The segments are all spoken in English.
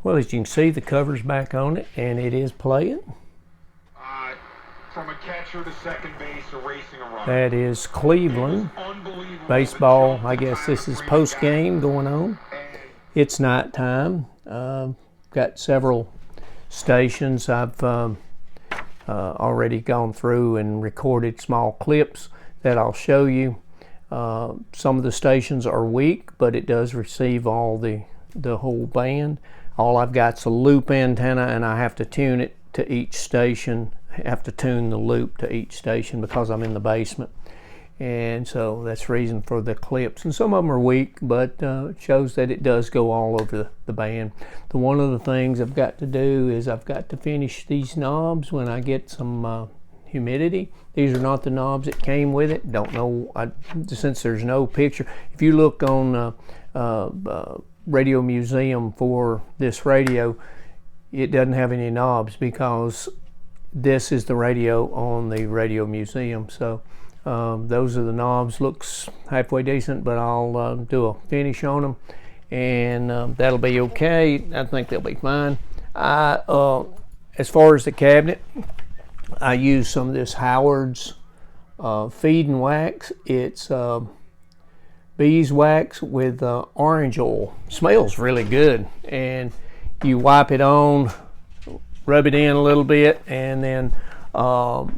Well, as you can see, the cover's back on it, and it is playing. From a catcher to second base, erasing a run. That is Cleveland. Baseball, I guess this is post-game going on. It's nighttime. Got several stations I've already gone through and recorded small clips that I'll show you. Some of the stations are weak, but it does receive all the whole band. All I've got is a loop antenna, and I have to tune it to each station. I have to tune the loop to each station because I'm in the basement, and so that's the reason for the clips. And some of them are weak, but it shows that it does go all over the band. One of the things I've got to do is I've got to finish these knobs when I get some humidity. These are not the knobs that came with it. Don't know, since there's no picture. If you look on Radio Museum for this radio, it doesn't have any knobs because this is the radio on the Radio Museum. So those are the knobs. Looks halfway decent, but I'll do a finish on them, and that'll be okay. I think they'll be fine. As far as the cabinet, I use some of this Howard's feed and wax. It's beeswax with orange oil. Smells really good, and you wipe it on, rub it in a little bit, and then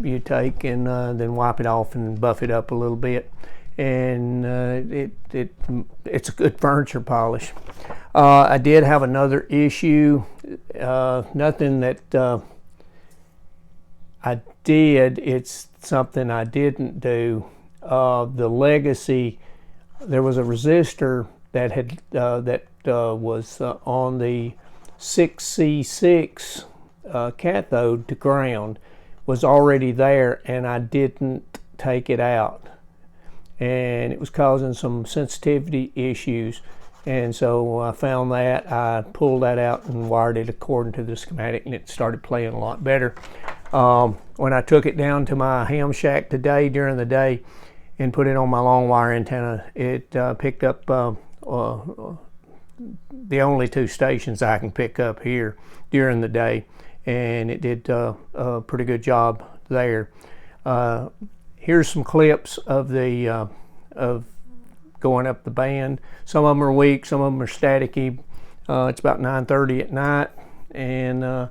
you take and then wipe it off and buff it up a little bit, and it's a good furniture polish. I did have another issue, nothing that I did, it's something I didn't do. The Legacy, there was a resistor that had was on the 6C6 cathode to ground, was already there, and I didn't take it out, and it was causing some sensitivity issues. And so I found that, I pulled that out and wired it according to the schematic, and it started playing a lot better. When I took it down to my ham shack today during the day and put it on my long wire antenna, it picked up the only two stations I can pick up here during the day, and it did a pretty good job there. Here's some clips of the of going up the band. Some of them are weak, some of them are staticky. It's about 9:30 at night, and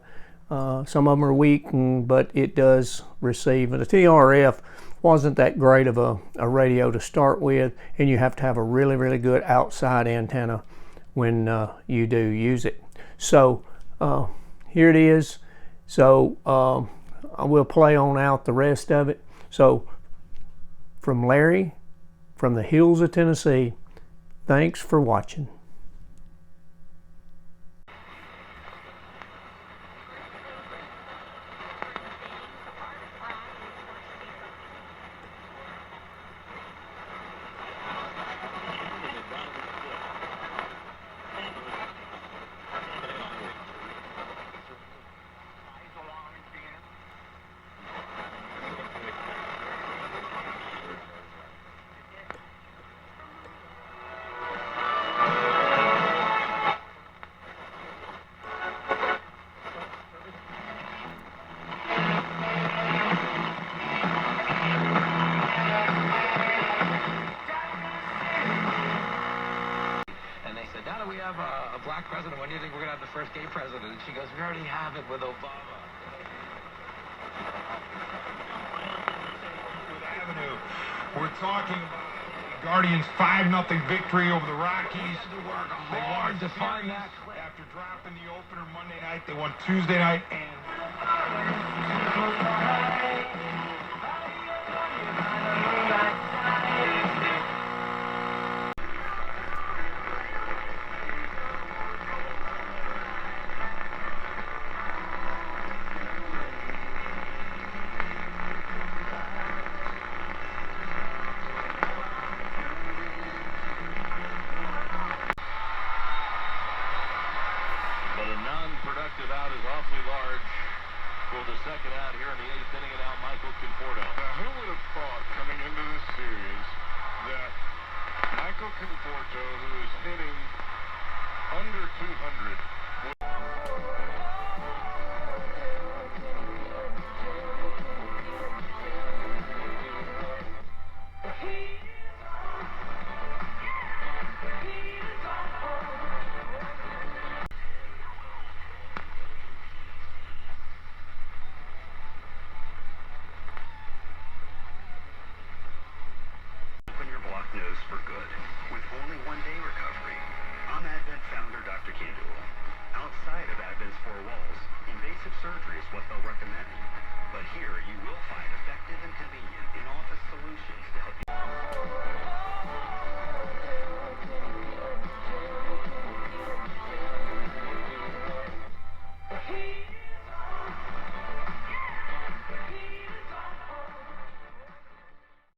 some of them are weak, but it does receive. And the TRF wasn't that great of a radio to start with, and you have to have a really, really good outside antenna when you do use it. So here it is. So I will play on out the rest of it. So from Larry, from the hills of Tennessee, thanks for watching. We have a black president. When do you think we're going to have the first gay president? And she goes, we already have it with Obama. Avenue. We're talking about the Guardians' 5-0 victory over the Rockies. They wanted to find that. After dropping the opener Monday night, they won Tuesday night and non-productive out is awfully large for the second out here in the 8th inning, and now Michael Conforto. Now, who would have thought coming into this series that Michael Conforto, who is hitting under 200, surgery is what they'll recommend. But here you will find effective and convenient in-office solutions to help you.